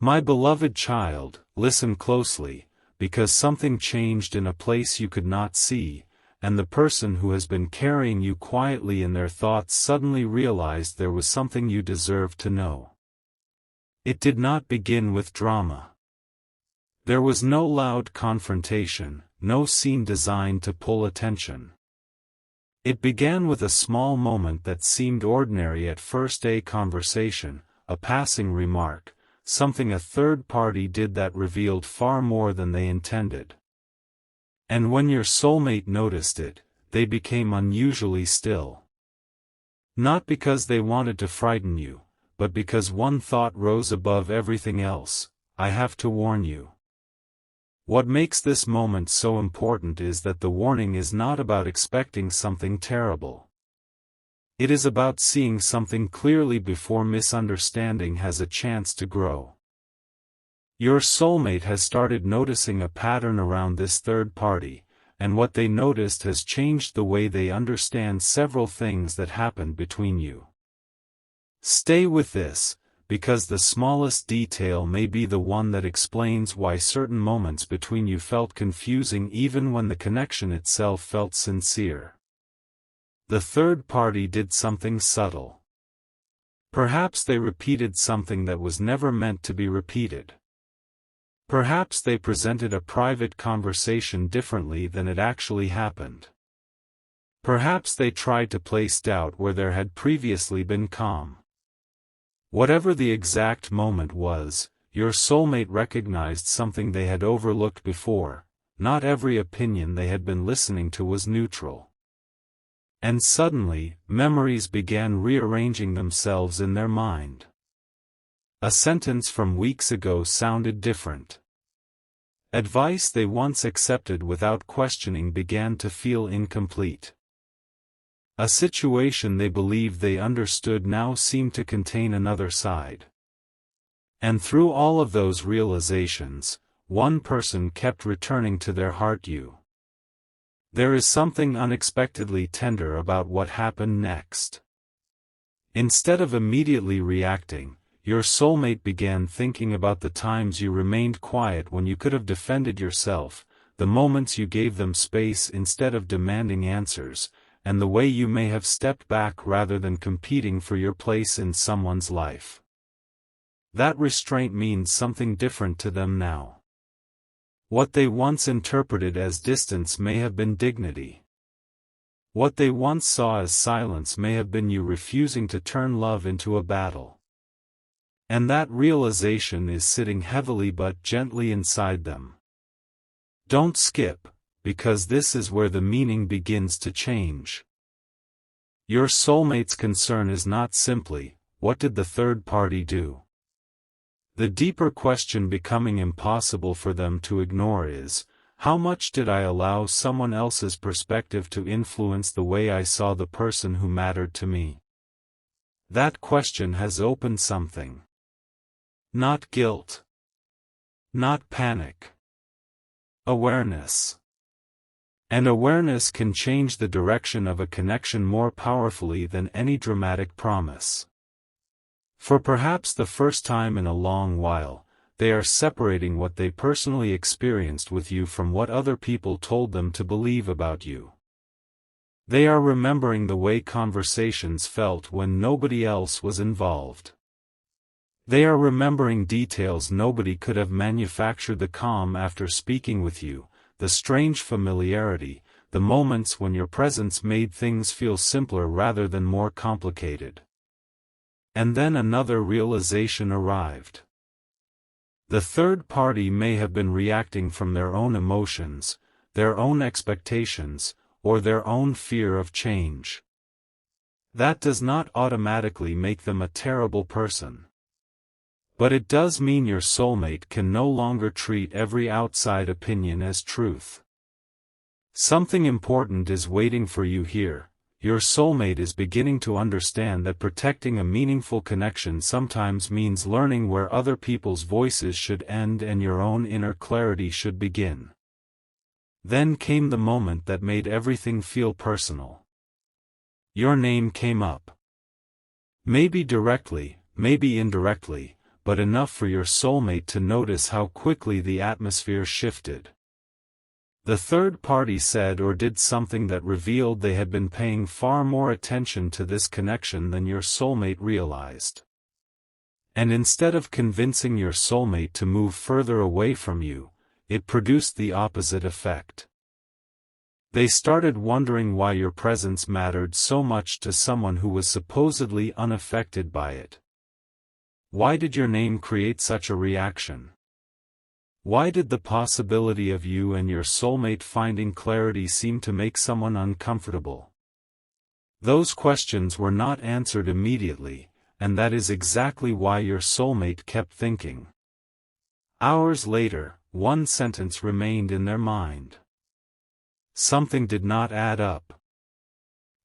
My beloved child, listen closely, because something changed in a place you could not see, and the person who has been carrying you quietly in their thoughts suddenly realized there was something you deserved to know. It did not begin with drama. There was no loud confrontation, no scene designed to pull attention. It began with a small moment that seemed ordinary at first: a conversation, a passing remark, something a third party did that revealed far more than they intended. And when your soulmate noticed it, they became unusually still. Not because they wanted to frighten you, but because one thought rose above everything else: I have to warn you. What makes this moment so important is that the warning is not about expecting something terrible. It is about seeing something clearly before misunderstanding has a chance to grow. Your soulmate has started noticing a pattern around this third party, and what they noticed has changed the way they understand several things that happened between you. Stay with this, because the smallest detail may be the one that explains why certain moments between you felt confusing even when the connection itself felt sincere. The third party did something subtle. Perhaps they repeated something that was never meant to be repeated. Perhaps they presented a private conversation differently than it actually happened. Perhaps they tried to place doubt where there had previously been calm. Whatever the exact moment was, your soulmate recognized something they had overlooked before: not every opinion they had been listening to was neutral. And suddenly, memories began rearranging themselves in their mind. A sentence from weeks ago sounded different. Advice they once accepted without questioning began to feel incomplete. A situation they believed they understood now seemed to contain another side. And through all of those realizations, one person kept returning to their heart: you. There is something unexpectedly tender about what happened next. Instead of immediately reacting, your soulmate began thinking about the times you remained quiet when you could have defended yourself, the moments you gave them space instead of demanding answers, and the way you may have stepped back rather than competing for your place in someone's life. That restraint means something different to them now. What they once interpreted as distance may have been dignity. What they once saw as silence may have been you refusing to turn love into a battle. And that realization is sitting heavily but gently inside them. Don't skip, because this is where the meaning begins to change. Your soulmate's concern is not simply, what did the third party do? The deeper question becoming impossible for them to ignore is, how much did I allow someone else's perspective to influence the way I saw the person who mattered to me? That question has opened something. Not guilt. Not panic. Awareness. And awareness can change the direction of a connection more powerfully than any dramatic promise. For perhaps the first time in a long while, they are separating what they personally experienced with you from what other people told them to believe about you. They are remembering the way conversations felt when nobody else was involved. They are remembering details nobody could have manufactured: the calm after speaking with you, the strange familiarity, the moments when your presence made things feel simpler rather than more complicated. And then another realization arrived. The third party may have been reacting from their own emotions, their own expectations, or their own fear of change. That does not automatically make them a terrible person. But it does mean your soulmate can no longer treat every outside opinion as truth. Something important is waiting for you here. Your soulmate is beginning to understand that protecting a meaningful connection sometimes means learning where other people's voices should end and your own inner clarity should begin. Then came the moment that made everything feel personal. Your name came up. Maybe directly, maybe indirectly, but enough for your soulmate to notice how quickly the atmosphere shifted. The third party said or did something that revealed they had been paying far more attention to this connection than your soulmate realized. And instead of convincing your soulmate to move further away from you, it produced the opposite effect. They started wondering why your presence mattered so much to someone who was supposedly unaffected by it. Why did your name create such a reaction? Why did the possibility of you and your soulmate finding clarity seem to make someone uncomfortable? Those questions were not answered immediately, and that is exactly why your soulmate kept thinking. Hours later, one sentence remained in their mind. Something did not add up.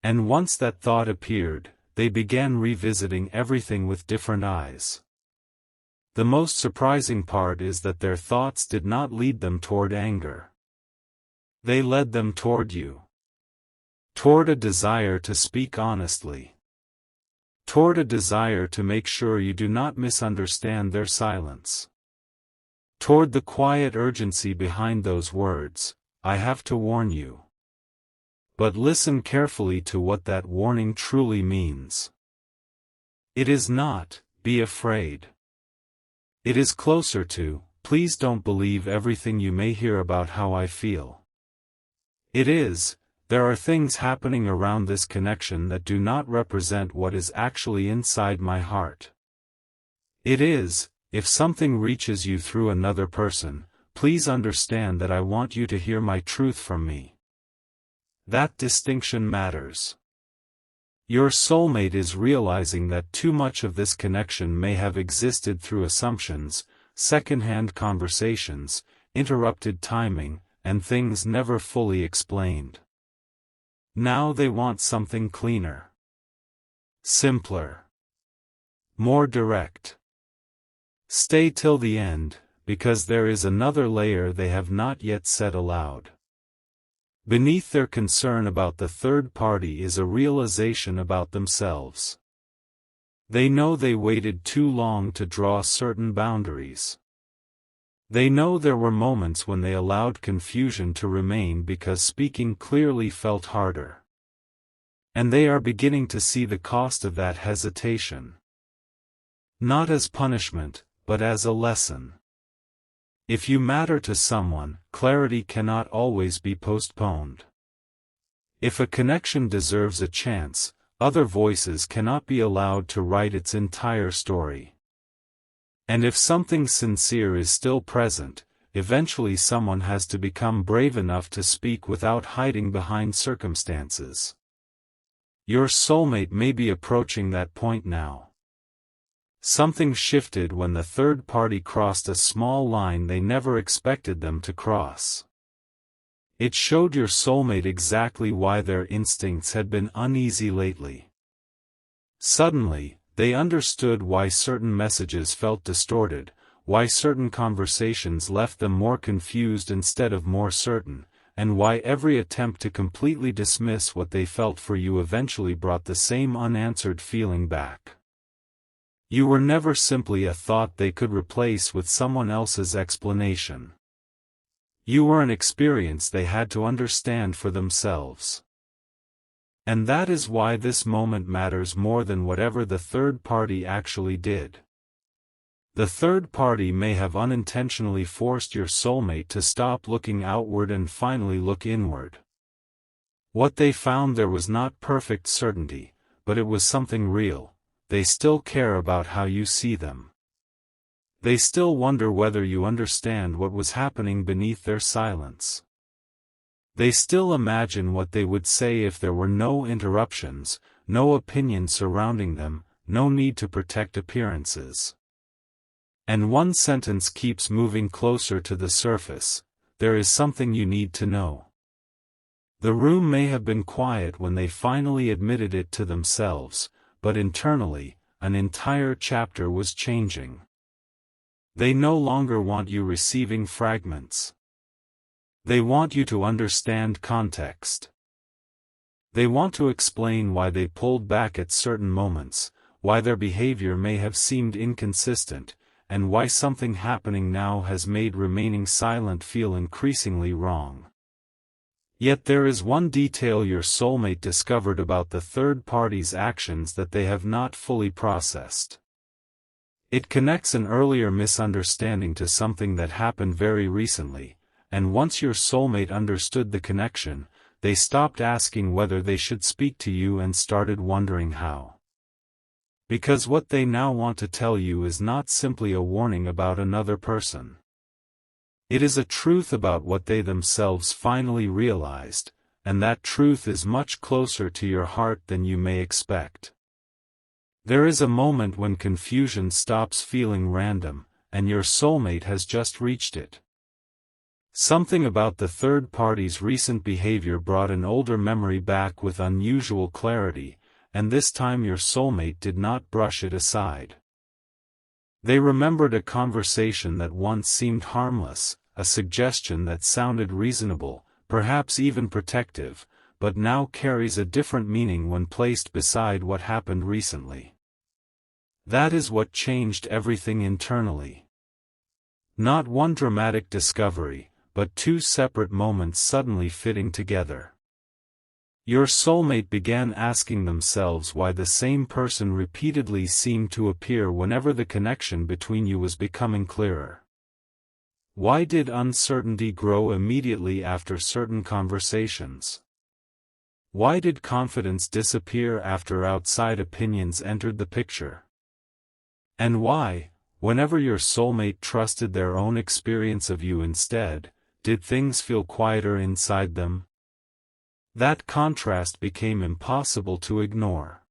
And once that thought appeared, they began revisiting everything with different eyes. The most surprising part is that their thoughts did not lead them toward anger. They led them toward you. Toward a desire to speak honestly. Toward a desire to make sure you do not misunderstand their silence. Toward the quiet urgency behind those words, "I have to warn you." But listen carefully to what that warning truly means. It is not, "Be afraid." It is closer to, "Please don't believe everything you may hear about how I feel." It is, "There are things happening around this connection that do not represent what is actually inside my heart." It is, "If something reaches you through another person, please understand that I want you to hear my truth from me." That distinction matters. Your soulmate is realizing that too much of this connection may have existed through assumptions, second-hand conversations, interrupted timing, and things never fully explained. Now they want something cleaner. Simpler. More direct. Stay till the end, because there is another layer they have not yet said aloud. Beneath their concern about the third party is a realization about themselves. They know they waited too long to draw certain boundaries. They know there were moments when they allowed confusion to remain because speaking clearly felt harder. And they are beginning to see the cost of that hesitation. Not as punishment, but as a lesson. If you matter to someone, clarity cannot always be postponed. If a connection deserves a chance, other voices cannot be allowed to write its entire story. And if something sincere is still present, eventually someone has to become brave enough to speak without hiding behind circumstances. Your soulmate may be approaching that point now. Something shifted when the third party crossed a small line they never expected them to cross. It showed your soulmate exactly why their instincts had been uneasy lately. Suddenly, they understood why certain messages felt distorted, why certain conversations left them more confused instead of more certain, and why every attempt to completely dismiss what they felt for you eventually brought the same unanswered feeling back. You were never simply a thought they could replace with someone else's explanation. You were an experience they had to understand for themselves. And that is why this moment matters more than whatever the third party actually did. The third party may have unintentionally forced your soulmate to stop looking outward and finally look inward. What they found there was not perfect certainty, but it was something real. They still care about how you see them. They still wonder whether you understand what was happening beneath their silence. They still imagine what they would say if there were no interruptions, no opinion surrounding them, no need to protect appearances. And one sentence keeps moving closer to the surface: there is something you need to know. The room may have been quiet when they finally admitted it to themselves, but internally, an entire chapter was changing. They no longer want you receiving fragments. They want you to understand context. They want to explain why they pulled back at certain moments, why their behavior may have seemed inconsistent, and why something happening now has made remaining silent feel increasingly wrong. Yet there is one detail your soulmate discovered about the third party's actions that they have not fully processed. It connects an earlier misunderstanding to something that happened very recently, and once your soulmate understood the connection, they stopped asking whether they should speak to you and started wondering how. Because what they now want to tell you is not simply a warning about another person. It is a truth about what they themselves finally realized, and that truth is much closer to your heart than you may expect. There is a moment when confusion stops feeling random, and your soulmate has just reached it. Something about the third party's recent behavior brought an older memory back with unusual clarity, and this time your soulmate did not brush it aside. They remembered a conversation that once seemed harmless, a suggestion that sounded reasonable, perhaps even protective, but now carries a different meaning when placed beside what happened recently. That is what changed everything internally. Not one dramatic discovery, but two separate moments suddenly fitting together. Your soulmate began asking themselves why the same person repeatedly seemed to appear whenever the connection between you was becoming clearer. Why did uncertainty grow immediately after certain conversations? Why did confidence disappear after outside opinions entered the picture? And why, whenever your soulmate trusted their own experience of you instead, did things feel quieter inside them? That contrast became impossible to ignore.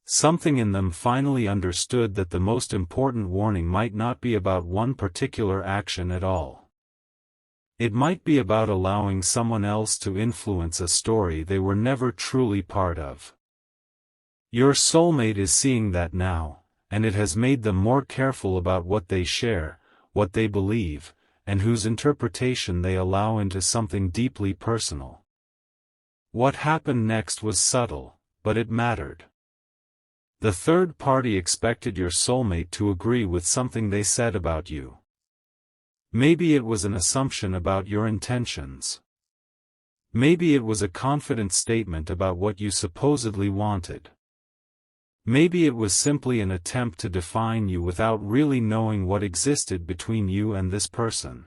Something in them finally understood that the most important warning might not be about one particular action at all. It might be about allowing someone else to influence a story they were never truly part of. Your soulmate is seeing that now, and it has made them more careful about what they share, what they believe, and whose interpretation they allow into something deeply personal. What happened next was subtle, but it mattered. The third party expected your soulmate to agree with something they said about you. Maybe it was an assumption about your intentions. Maybe it was a confident statement about what you supposedly wanted. Maybe it was simply an attempt to define you without really knowing what existed between you and this person.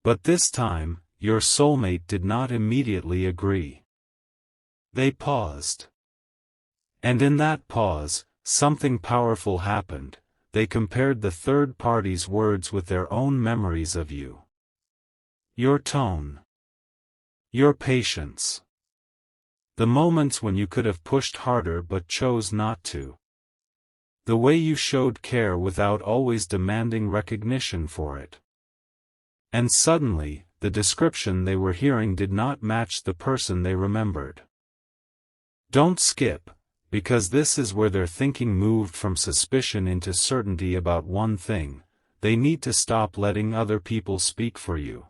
But this time, your soulmate did not immediately agree. They paused. And in that pause, something powerful happened. They compared the third party's words with their own memories of you. Your tone. Your patience. The moments when you could have pushed harder but chose not to. The way you showed care without always demanding recognition for it. And suddenly, the description they were hearing did not match the person they remembered. Don't skip, because this is where their thinking moved from suspicion into certainty about one thing: they need to stop letting other people speak for you.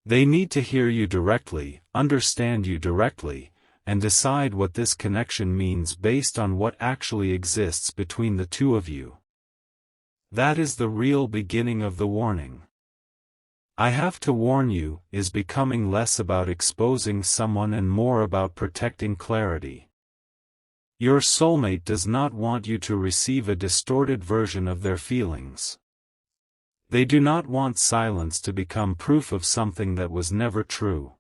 They need to hear you directly, understand you directly, and decide what this connection means based on what actually exists between the two of you. That is the real beginning of the warning. I have to warn you is becoming less about exposing someone and more about protecting clarity. Your soulmate does not want you to receive a distorted version of their feelings. They do not want silence to become proof of something that was never true.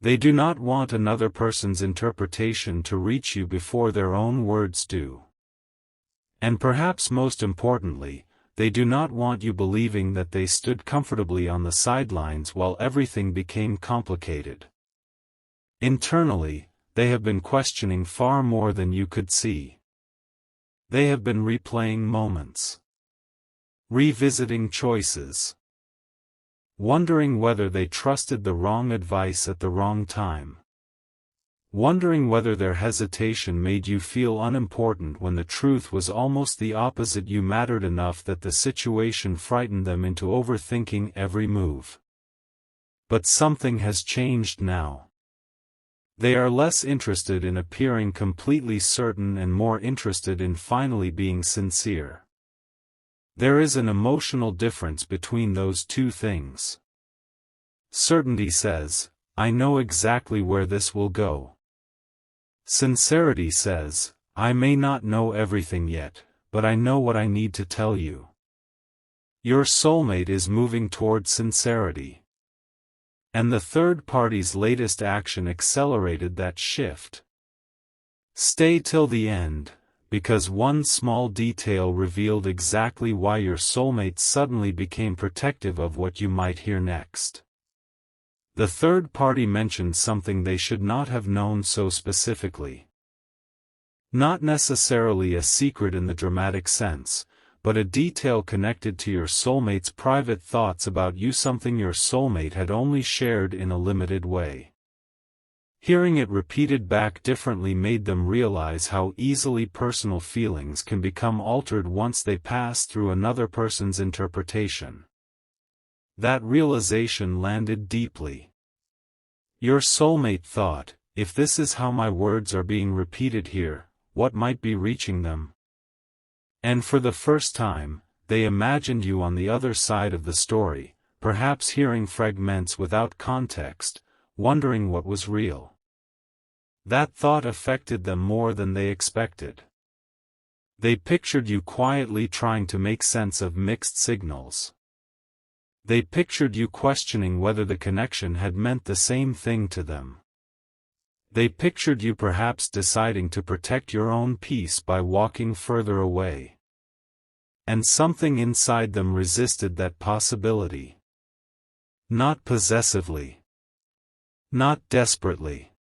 They do not want another person's interpretation to reach you before their own words do. And perhaps most importantly, they do not want you believing that they stood comfortably on the sidelines while everything became complicated. Internally, they have been questioning far more than you could see. They have been replaying moments. Revisiting choices. Wondering whether they trusted the wrong advice at the wrong time. Wondering whether their hesitation made you feel unimportant when the truth was almost the opposite: you mattered enough that the situation frightened them into overthinking every move. But something has changed now. They are less interested in appearing completely certain and more interested in finally being sincere. There is an emotional difference between those two things. Certainty says, I know exactly where this will go. Sincerity says, I may not know everything yet, but I know what I need to tell you. Your soulmate is moving toward sincerity. And the third party's latest action accelerated that shift. Stay till the end, because one small detail revealed exactly why your soulmate suddenly became protective of what you might hear next. The third party mentioned something they should not have known so specifically. Not necessarily a secret in the dramatic sense, but a detail connected to your soulmate's private thoughts about you, something your soulmate had only shared in a limited way. Hearing it repeated back differently made them realize how easily personal feelings can become altered once they pass through another person's interpretation. That realization landed deeply. Your soulmate thought, if this is how my words are being repeated here, what might be reaching them? And for the first time, they imagined you on the other side of the story, perhaps hearing fragments without context, wondering what was real. That thought affected them more than they expected. They pictured you quietly trying to make sense of mixed signals. They pictured you questioning whether the connection had meant the same thing to them. They pictured you perhaps deciding to protect your own peace by walking further away. And something inside them resisted that possibility. Not possessively. Not desperately.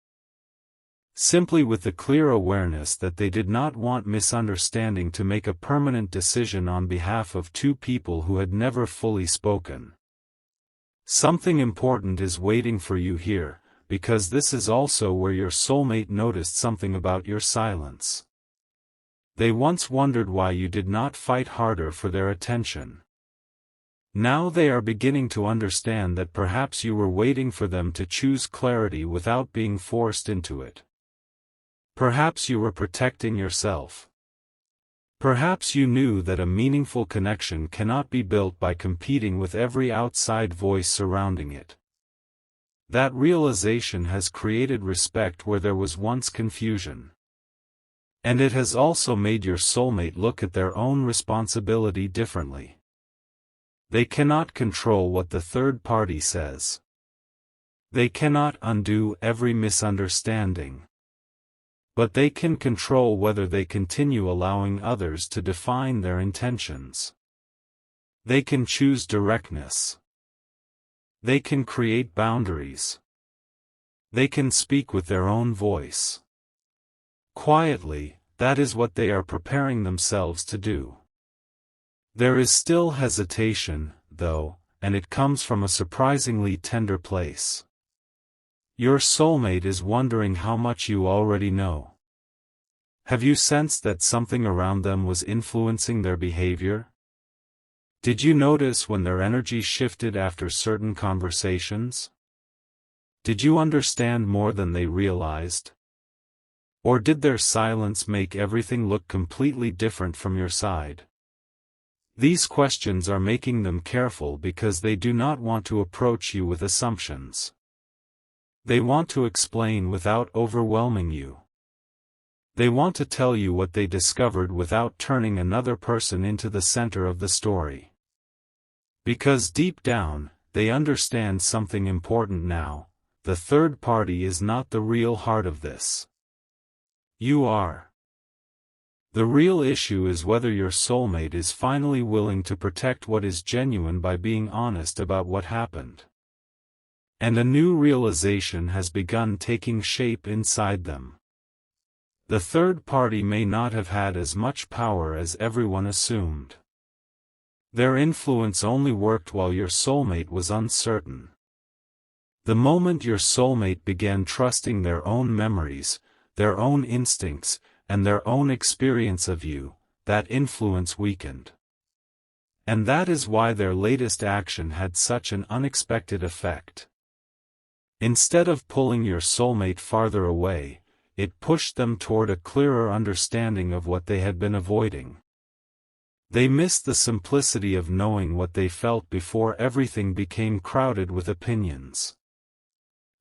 Simply with the clear awareness that they did not want misunderstanding to make a permanent decision on behalf of two people who had never fully spoken. Something important is waiting for you here, because this is also where your soulmate noticed something about your silence. They once wondered why you did not fight harder for their attention. Now they are beginning to understand that perhaps you were waiting for them to choose clarity without being forced into it. Perhaps you were protecting yourself. Perhaps you knew that a meaningful connection cannot be built by competing with every outside voice surrounding it. That realization has created respect where there was once confusion. And it has also made your soulmate look at their own responsibility differently. They cannot control what the third party says. They cannot undo every misunderstanding. But they can control whether they continue allowing others to define their intentions. They can choose directness. They can create boundaries. They can speak with their own voice. Quietly, that is what they are preparing themselves to do. There is still hesitation, though, and it comes from a surprisingly tender place. Your soulmate is wondering how much you already know. Have you sensed that something around them was influencing their behavior? Did you notice when their energy shifted after certain conversations? Did you understand more than they realized? Or did their silence make everything look completely different from your side? These questions are making them careful because they do not want to approach you with assumptions. They want to explain without overwhelming you. They want to tell you what they discovered without turning another person into the center of the story. Because deep down, they understand something important now: the third party is not the real heart of this. You are. The real issue is whether your soulmate is finally willing to protect what is genuine by being honest about what happened. And a new realization has begun taking shape inside them. The third party may not have had as much power as everyone assumed. Their influence only worked while your soulmate was uncertain. The moment your soulmate began trusting their own memories, their own instincts, and their own experience of you, that influence weakened. And that is why their latest action had such an unexpected effect. Instead of pulling your soulmate farther away, it pushed them toward a clearer understanding of what they had been avoiding. They missed the simplicity of knowing what they felt before everything became crowded with opinions.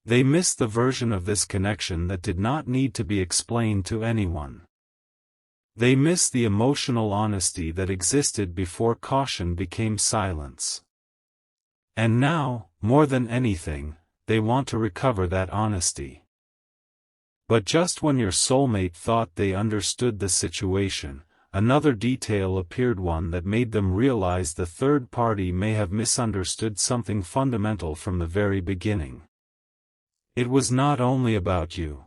They missed the version of this connection that did not need to be explained to anyone. They missed the emotional honesty that existed before caution became silence. And now, more than anything, they want to recover that honesty. But just when your soulmate thought they understood the situation, another detail appeared, one that made them realize the third party may have misunderstood something fundamental from the very beginning. It was not only about you.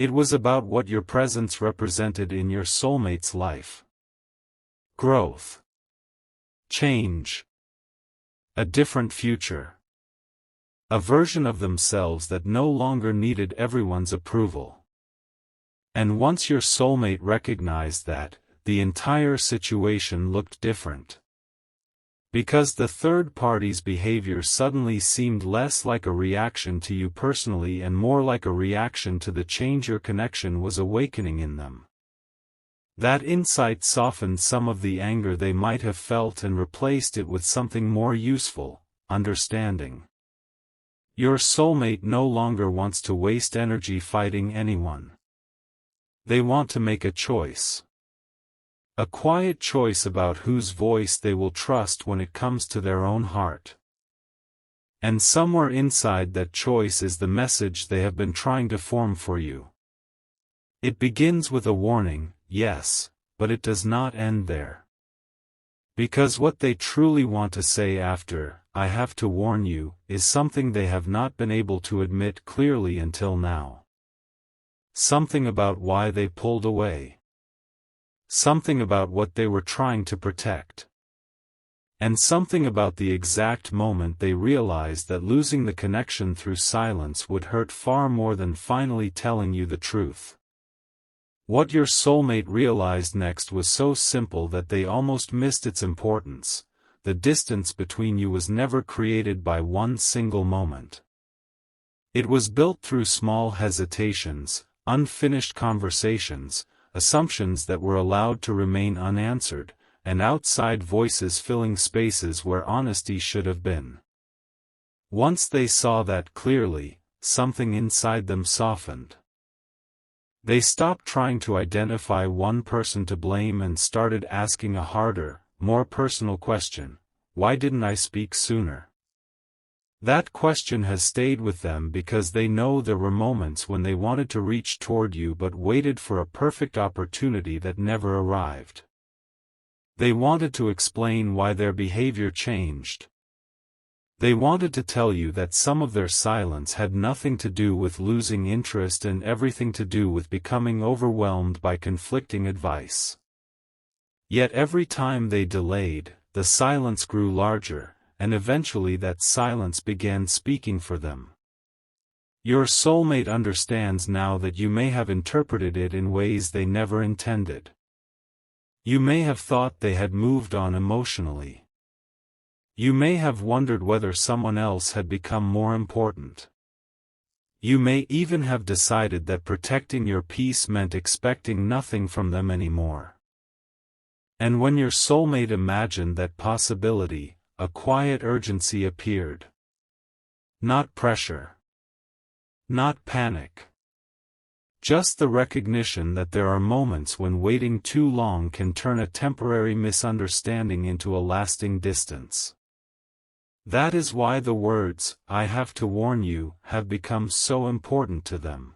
It was about what your presence represented in your soulmate's life. Growth. Change. A different future. A version of themselves that no longer needed everyone's approval. And once your soulmate recognized that, the entire situation looked different. Because the third party's behavior suddenly seemed less like a reaction to you personally and more like a reaction to the change your connection was awakening in them. That insight softened some of the anger they might have felt and replaced it with something more useful: understanding. Your soulmate no longer wants to waste energy fighting anyone. They want to make a choice. A quiet choice about whose voice they will trust when it comes to their own heart. And somewhere inside that choice is the message they have been trying to form for you. It begins with a warning, yes, but it does not end there. Because what they truly want to say after, "I have to warn you," is something they have not been able to admit clearly until now. Something about why they pulled away. Something about what they were trying to protect. And something about the exact moment they realized that losing the connection through silence would hurt far more than finally telling you the truth. What your soulmate realized next was so simple that they almost missed its importance. The distance between you was never created by one single moment. It was built through small hesitations, unfinished conversations, assumptions that were allowed to remain unanswered, and outside voices filling spaces where honesty should have been. Once they saw that clearly, something inside them softened. They stopped trying to identify one person to blame and started asking a harder, more personal question: why didn't I speak sooner? That question has stayed with them because they know there were moments when they wanted to reach toward you but waited for a perfect opportunity that never arrived. They wanted to explain why their behavior changed. They wanted to tell you that some of their silence had nothing to do with losing interest and everything to do with becoming overwhelmed by conflicting advice. Yet every time they delayed, the silence grew larger, and eventually that silence began speaking for them. Your soulmate understands now that you may have interpreted it in ways they never intended. You may have thought they had moved on emotionally. You may have wondered whether someone else had become more important. You may even have decided that protecting your peace meant expecting nothing from them anymore. And when your soulmate imagined that possibility, a quiet urgency appeared. Not pressure. Not panic. Just the recognition that there are moments when waiting too long can turn a temporary misunderstanding into a lasting distance. That is why the words, "I have to warn you," have become so important to them.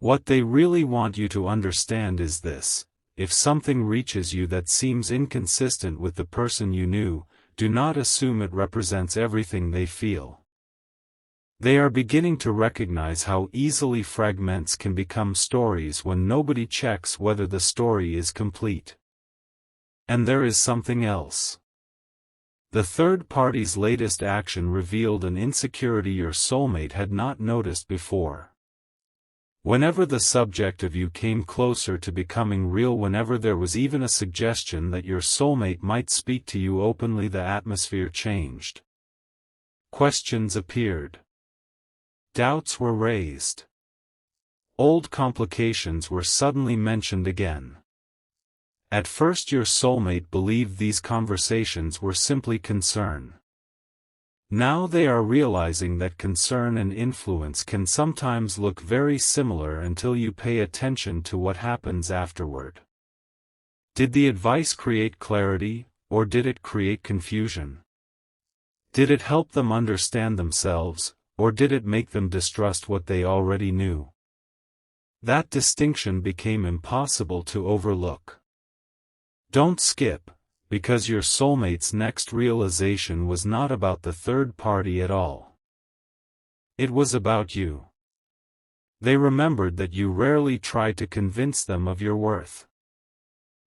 What they really want you to understand is this: if something reaches you that seems inconsistent with the person you knew, do not assume it represents everything they feel. They are beginning to recognize how easily fragments can become stories when nobody checks whether the story is complete. And there is something else. The third party's latest action revealed an insecurity your soulmate had not noticed before. Whenever the subject of you came closer to becoming real, whenever there was even a suggestion that your soulmate might speak to you openly, the atmosphere changed. Questions appeared. Doubts were raised. Old complications were suddenly mentioned again. At first your soulmate believed these conversations were simply concern. Now they are realizing that concern and influence can sometimes look very similar until you pay attention to what happens afterward. Did the advice create clarity, or did it create confusion? Did it help them understand themselves, or did it make them distrust what they already knew? That distinction became impossible to overlook. Don't skip, because your soulmate's next realization was not about the third party at all. It was about you. They remembered that you rarely tried to convince them of your worth.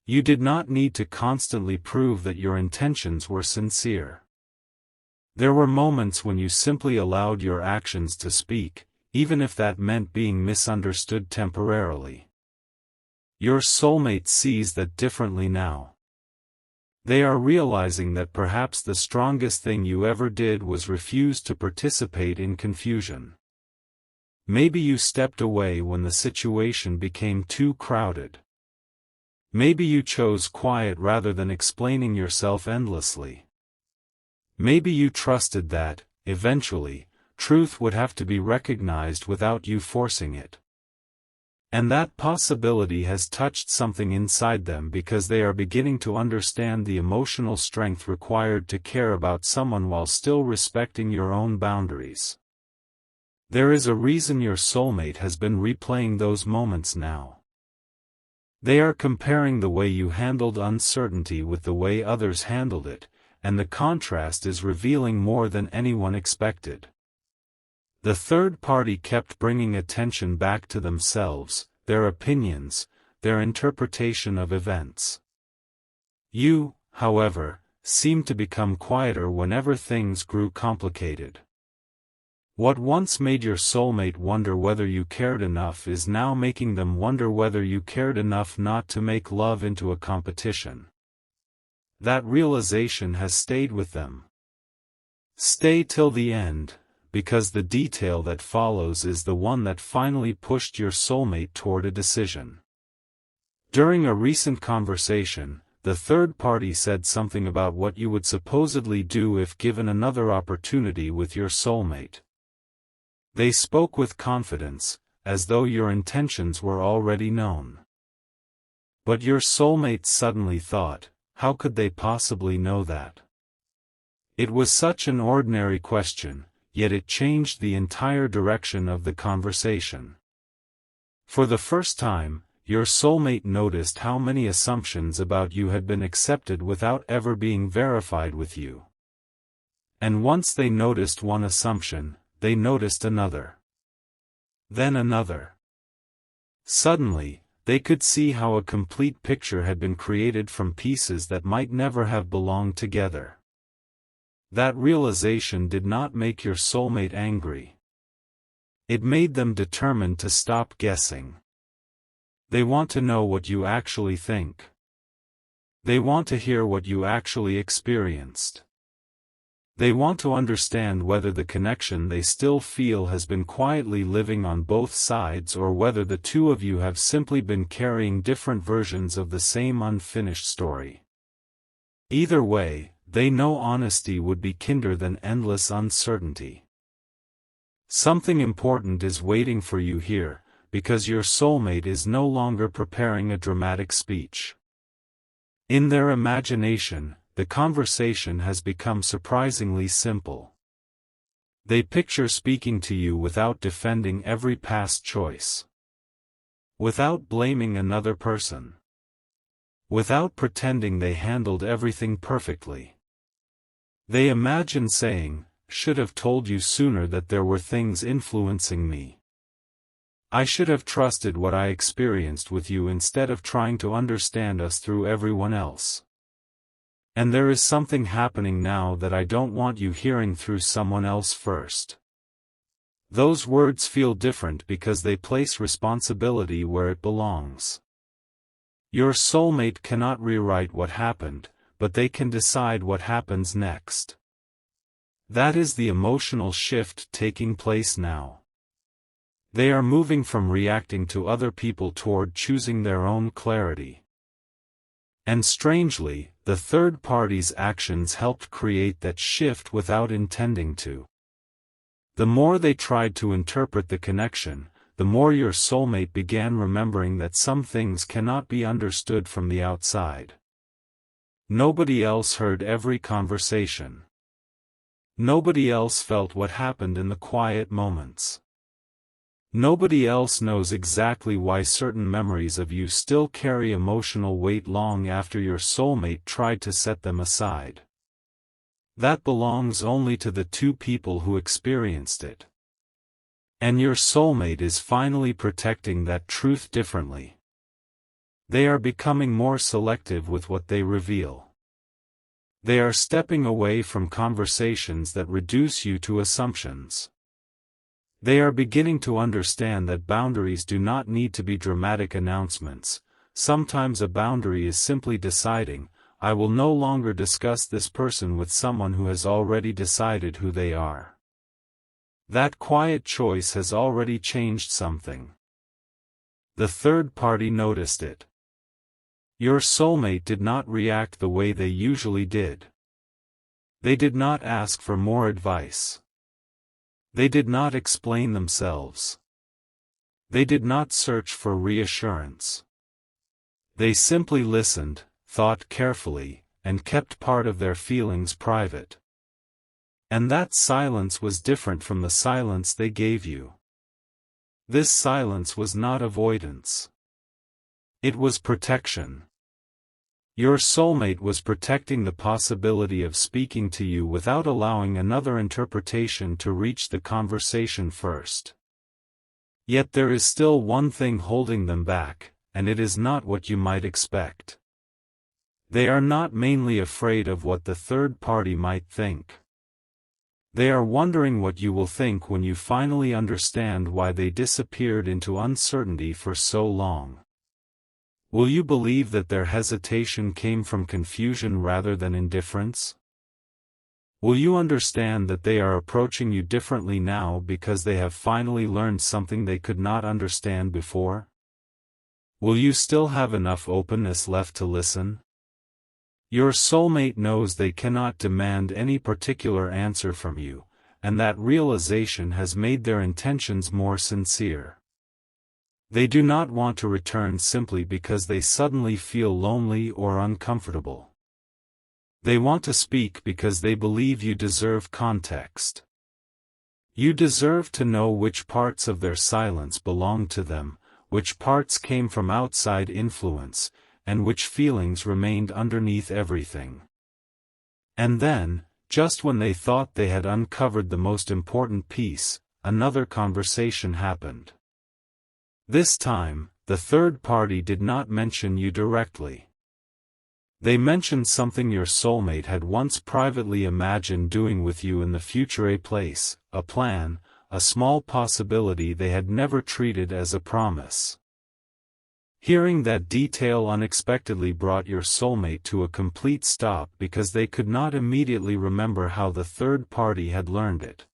You did not need to constantly prove that your intentions were sincere. There were moments when you simply allowed your actions to speak, even if that meant being misunderstood temporarily. Your soulmate sees that differently now. They are realizing that perhaps the strongest thing you ever did was refuse to participate in confusion. Maybe you stepped away when the situation became too crowded. Maybe you chose quiet rather than explaining yourself endlessly. Maybe you trusted that, eventually, truth would have to be recognized without you forcing it. And that possibility has touched something inside them because they are beginning to understand the emotional strength required to care about someone while still respecting your own boundaries. There is a reason your soulmate has been replaying those moments now. They are comparing the way you handled uncertainty with the way others handled it, and the contrast is revealing more than anyone expected. The third party kept bringing attention back to themselves, their opinions, their interpretation of events. You, however, seemed to become quieter whenever things grew complicated. What once made your soulmate wonder whether you cared enough is now making them wonder whether you cared enough not to make love into a competition. That realization has stayed with them. Stay till the end, because the detail that follows is the one that finally pushed your soulmate toward a decision. During a recent conversation, the third party said something about what you would supposedly do if given another opportunity with your soulmate. They spoke with confidence, as though your intentions were already known. But your soulmate suddenly thought, how could they possibly know that? It was such an ordinary question, yet it changed the entire direction of the conversation. For the first time, your soulmate noticed how many assumptions about you had been accepted without ever being verified with you. And once they noticed one assumption, they noticed another. Then another. Suddenly, they could see how a complete picture had been created from pieces that might never have belonged together. That realization did not make your soulmate angry. It made them determined to stop guessing. They want to know what you actually think. They want to hear what you actually experienced. They want to understand whether the connection they still feel has been quietly living on both sides or whether the two of you have simply been carrying different versions of the same unfinished story. Either way, they know honesty would be kinder than endless uncertainty. Something important is waiting for you here, because your soulmate is no longer preparing a dramatic speech. In their imagination, the conversation has become surprisingly simple. They picture speaking to you without defending every past choice. Without blaming another person. Without pretending they handled everything perfectly. They imagine saying, "Should have told you sooner that there were things influencing me. I should have trusted what I experienced with you instead of trying to understand us through everyone else. And there is something happening now that I don't want you hearing through someone else first." Those words feel different because they place responsibility where it belongs. Your soulmate cannot rewrite what happened, but they can decide what happens next. That is the emotional shift taking place now. They are moving from reacting to other people toward choosing their own clarity. And strangely, the third party's actions helped create that shift without intending to. The more they tried to interpret the connection, the more your soulmate began remembering that some things cannot be understood from the outside. Nobody else heard every conversation. Nobody else felt what happened in the quiet moments. Nobody else knows exactly why certain memories of you still carry emotional weight long after your soulmate tried to set them aside. That belongs only to the two people who experienced it. And your soulmate is finally protecting that truth differently. They are becoming more selective with what they reveal. They are stepping away from conversations that reduce you to assumptions. They are beginning to understand that boundaries do not need to be dramatic announcements. Sometimes a boundary is simply deciding, I will no longer discuss this person with someone who has already decided who they are. That quiet choice has already changed something. The third party noticed it. Your soulmate did not react the way they usually did. They did not ask for more advice. They did not explain themselves. They did not search for reassurance. They simply listened, thought carefully, and kept part of their feelings private. And that silence was different from the silence they gave you. This silence was not avoidance. It was protection. Your soulmate was protecting the possibility of speaking to you without allowing another interpretation to reach the conversation first. Yet there is still one thing holding them back, and it is not what you might expect. They are not mainly afraid of what the third party might think. They are wondering what you will think when you finally understand why they disappeared into uncertainty for so long. Will you believe that their hesitation came from confusion rather than indifference? Will you understand that they are approaching you differently now because they have finally learned something they could not understand before? Will you still have enough openness left to listen? Your soulmate knows they cannot demand any particular answer from you, and that realization has made their intentions more sincere. They do not want to return simply because they suddenly feel lonely or uncomfortable. They want to speak because they believe you deserve context. You deserve to know which parts of their silence belong to them, which parts came from outside influence, and which feelings remained underneath everything. And then, just when they thought they had uncovered the most important piece, another conversation happened. This time, the third party did not mention you directly. They mentioned something your soulmate had once privately imagined doing with you in the future, a place, a plan, a small possibility they had never treated as a promise. Hearing that detail unexpectedly brought your soulmate to a complete stop because they could not immediately remember how the third party had learned it.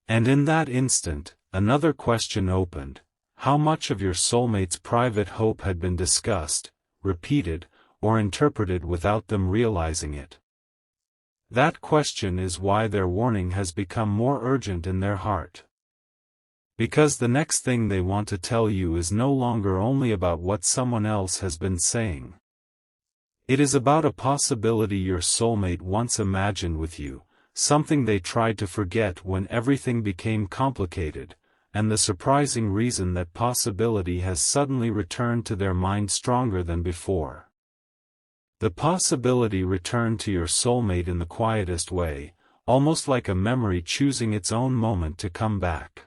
And in that instant, another question opened. How much of your soulmate's private hope had been discussed, repeated, or interpreted without them realizing it? That question is why their warning has become more urgent in their heart. Because the next thing they want to tell you is no longer only about what someone else has been saying. It is about a possibility your soulmate once imagined with you, something they tried to forget when everything became complicated, and the surprising reason that possibility has suddenly returned to their mind stronger than before. The possibility returned to your soulmate in the quietest way, almost like a memory choosing its own moment to come back.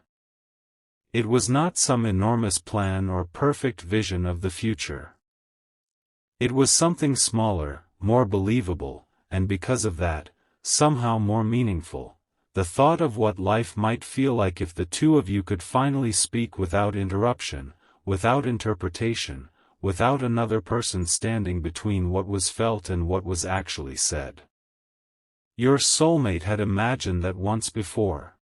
It was not some enormous plan or perfect vision of the future. It was something smaller, more believable, and because of that, somehow more meaningful. The thought of what life might feel like if the two of you could finally speak without interruption, without interpretation, without another person standing between what was felt and what was actually said. Your soulmate had imagined that once before.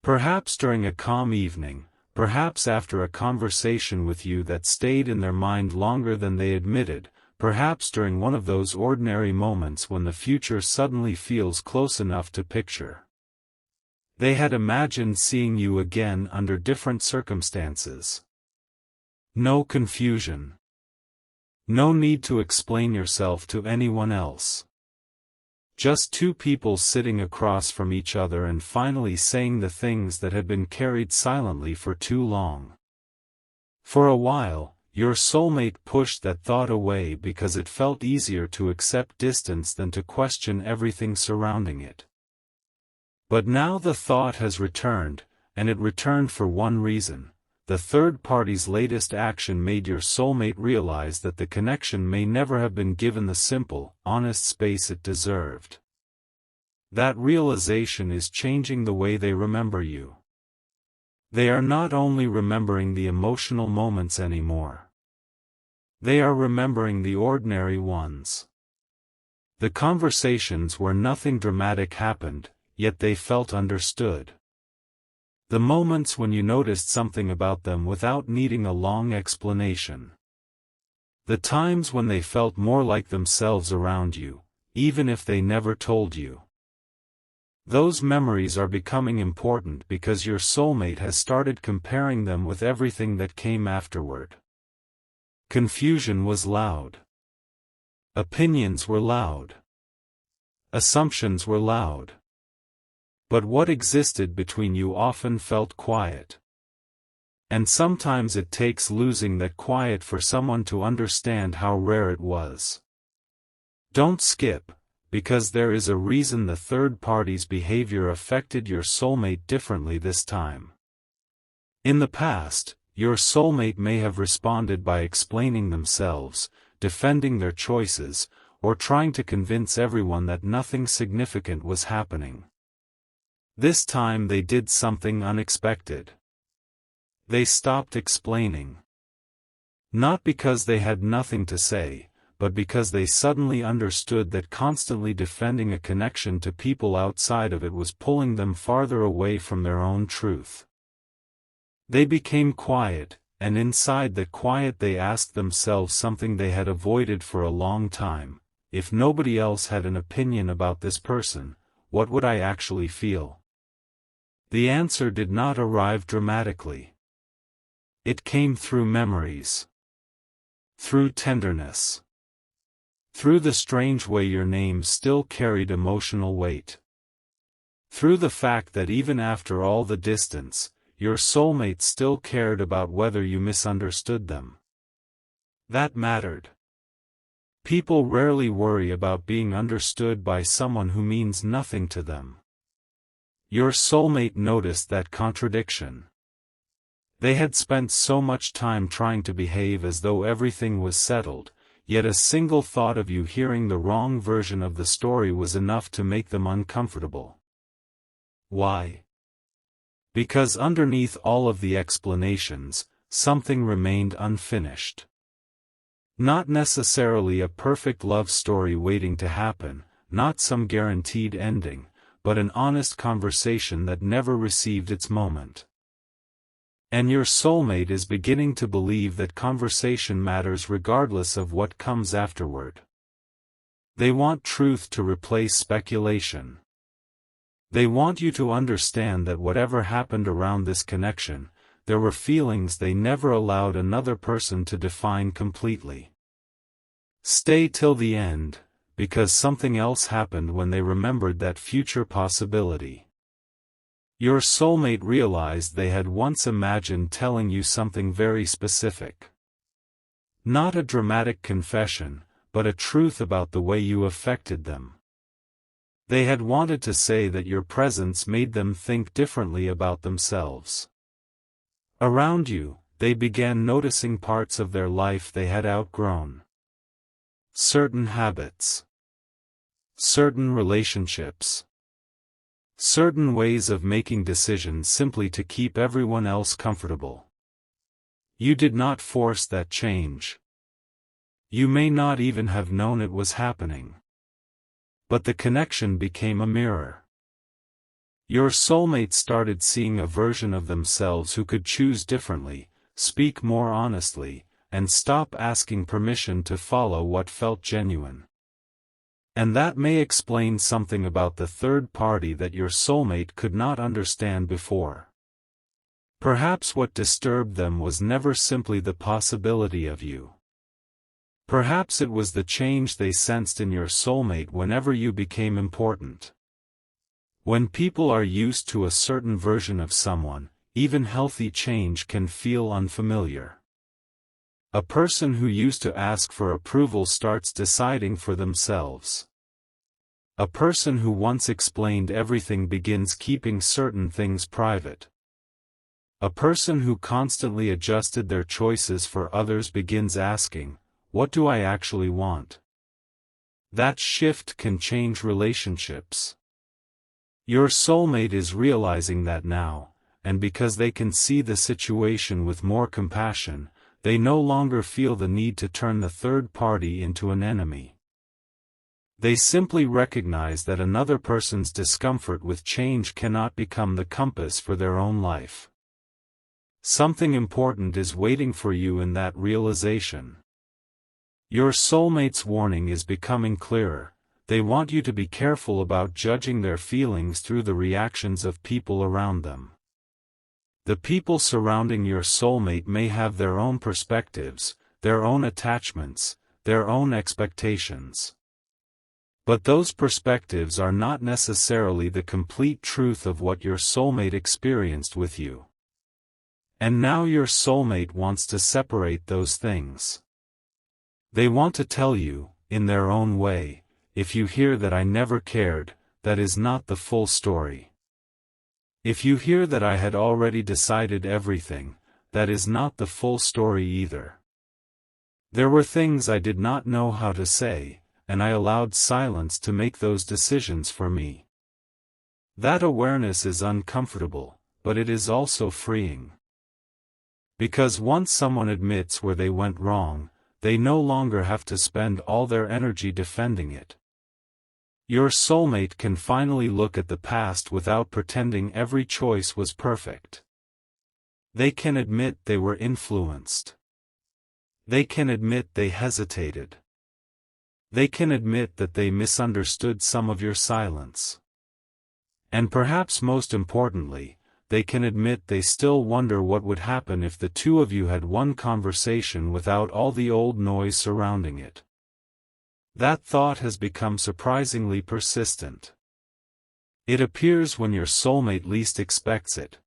Perhaps during a calm evening, perhaps after a conversation with you that stayed in their mind longer than they admitted, perhaps during one of those ordinary moments when the future suddenly feels close enough to picture. They had imagined seeing you again under different circumstances. No confusion. No need to explain yourself to anyone else. Just two people sitting across from each other and finally saying the things that had been carried silently for too long. For a while, your soulmate pushed that thought away because it felt easier to accept distance than to question everything surrounding it. But now the thought has returned, and it returned for one reason. The third party's latest action made your soulmate realize that the connection may never have been given the simple, honest space it deserved. That realization is changing the way they remember you. They are not only remembering the emotional moments anymore. They are remembering the ordinary ones. The conversations where nothing dramatic happened, yet they felt understood. The moments when you noticed something about them without needing a long explanation. The times when they felt more like themselves around you, even if they never told you. Those memories are becoming important because your soulmate has started comparing them with everything that came afterward. Confusion was loud. Opinions were loud. Assumptions were loud. But what existed between you often felt quiet. And sometimes it takes losing that quiet for someone to understand how rare it was. Don't skip, because there is a reason the third party's behavior affected your soulmate differently this time. In the past, your soulmate may have responded by explaining themselves, defending their choices, or trying to convince everyone that nothing significant was happening. This time they did something unexpected. They stopped explaining. Not because they had nothing to say, but because they suddenly understood that constantly defending a connection to people outside of it was pulling them farther away from their own truth. They became quiet, and inside that quiet they asked themselves something they had avoided for a long time: if nobody else had an opinion about this person, what would I actually feel? The answer did not arrive dramatically. It came through memories. Through tenderness. Through the strange way your name still carried emotional weight. Through the fact that even after all the distance, your soulmate still cared about whether you misunderstood them. That mattered. People rarely worry about being understood by someone who means nothing to them. Your soulmate noticed that contradiction. They had spent so much time trying to behave as though everything was settled, yet a single thought of you hearing the wrong version of the story was enough to make them uncomfortable. Why? Because underneath all of the explanations, something remained unfinished. Not necessarily a perfect love story waiting to happen, not some guaranteed ending, but an honest conversation that never received its moment. And your soulmate is beginning to believe that conversation matters regardless of what comes afterward. They want truth to replace speculation. They want you to understand that whatever happened around this connection, there were feelings they never allowed another person to define completely. Stay till the end, because something else happened when they remembered that future possibility. Your soulmate realized they had once imagined telling you something very specific. Not a dramatic confession, but a truth about the way you affected them. They had wanted to say that your presence made them think differently about themselves. Around you, they began noticing parts of their life they had outgrown. Certain habits. Certain relationships. Certain ways of making decisions simply to keep everyone else comfortable. You did not force that change. You may not even have known it was happening. But the connection became a mirror. Your soulmate started seeing a version of themselves who could choose differently, speak more honestly, and stop asking permission to follow what felt genuine. And that may explain something about the third party that your soulmate could not understand before. Perhaps what disturbed them was never simply the possibility of you. Perhaps it was the change they sensed in your soulmate whenever you became important. When people are used to a certain version of someone, even healthy change can feel unfamiliar. A person who used to ask for approval starts deciding for themselves. A person who once explained everything begins keeping certain things private. A person who constantly adjusted their choices for others begins asking, "What do I actually want?" That shift can change relationships. Your soulmate is realizing that now, and because they can see the situation with more compassion, they no longer feel the need to turn the third party into an enemy. They simply recognize that another person's discomfort with change cannot become the compass for their own life. Something important is waiting for you in that realization. Your soulmate's warning is becoming clearer. They want you to be careful about judging their feelings through the reactions of people around them. The people surrounding your soulmate may have their own perspectives, their own attachments, their own expectations. But those perspectives are not necessarily the complete truth of what your soulmate experienced with you. And now your soulmate wants to separate those things. They want to tell you, in their own way, if you hear that I never cared, that is not the full story. If you hear that I had already decided everything, that is not the full story either. There were things I did not know how to say, and I allowed silence to make those decisions for me. That awareness is uncomfortable, but it is also freeing. Because once someone admits where they went wrong, they no longer have to spend all their energy defending it. Your soulmate can finally look at the past without pretending every choice was perfect. They can admit they were influenced. They can admit they hesitated. They can admit that they misunderstood some of your silence. And perhaps most importantly, they can admit they still wonder what would happen if the two of you had one conversation without all the old noise surrounding it. That thought has become surprisingly persistent. It appears when your soulmate least expects it.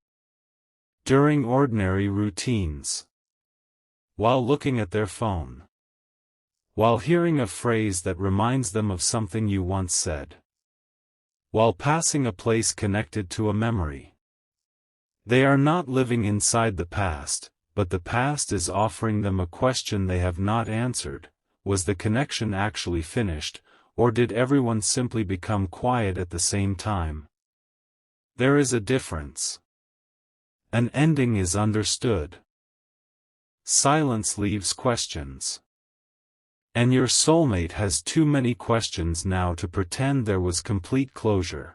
During ordinary routines. While looking at their phone. While hearing a phrase that reminds them of something you once said. While passing a place connected to a memory. They are not living inside the past, but the past is offering them a question they have not answered. Was the connection actually finished, or did everyone simply become quiet at the same time? There is a difference. An ending is understood. Silence leaves questions. And your soulmate has too many questions now to pretend there was complete closure.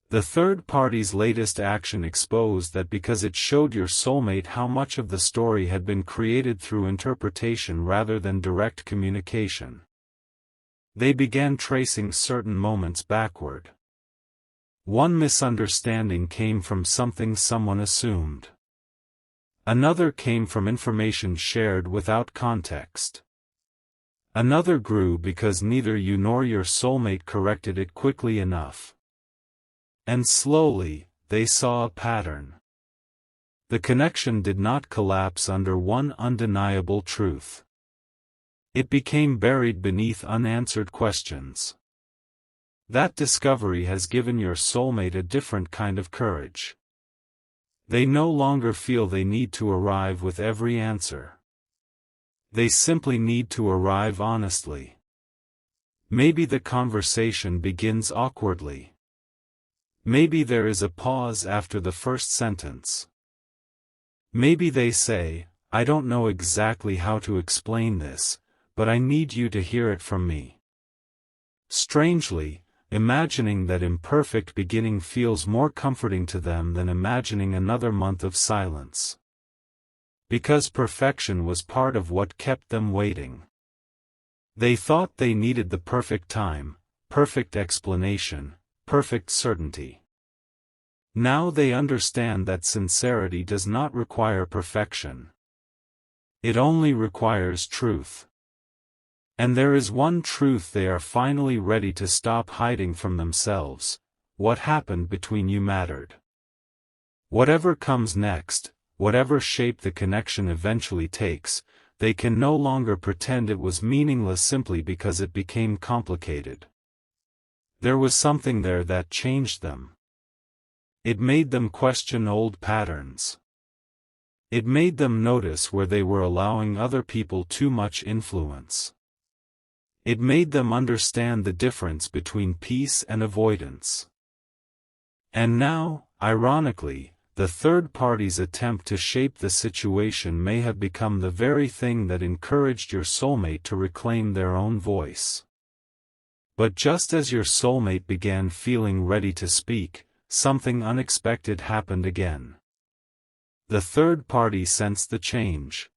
The third party's latest action exposed that because it showed your soulmate how much of the story had been created through interpretation rather than direct communication. They began tracing certain moments backward. One misunderstanding came from something someone assumed. Another came from information shared without context. Another grew because neither you nor your soulmate corrected it quickly enough. And slowly, they saw a pattern. The connection did not collapse under one undeniable truth. It became buried beneath unanswered questions. That discovery has given your soulmate a different kind of courage. They no longer feel they need to arrive with every answer. They simply need to arrive honestly. Maybe the conversation begins awkwardly. Maybe there is a pause after the first sentence. Maybe they say, "I don't know exactly how to explain this, but I need you to hear it from me." Strangely, imagining that imperfect beginning feels more comforting to them than imagining another month of silence. Because perfection was part of what kept them waiting. They thought they needed the perfect time, perfect explanation, perfect certainty. Now they understand that sincerity does not require perfection. It only requires truth. And there is one truth they are finally ready to stop hiding from themselves: what happened between you mattered. Whatever comes next, whatever shape the connection eventually takes, they can no longer pretend it was meaningless simply because it became complicated. There was something there that changed them. It made them question old patterns. It made them notice where they were allowing other people too much influence. It made them understand the difference between peace and avoidance. And now, ironically, the third party's attempt to shape the situation may have become the very thing that encouraged your soulmate to reclaim their own voice. But just as your soulmate began feeling ready to speak, something unexpected happened again. The third party sensed the change.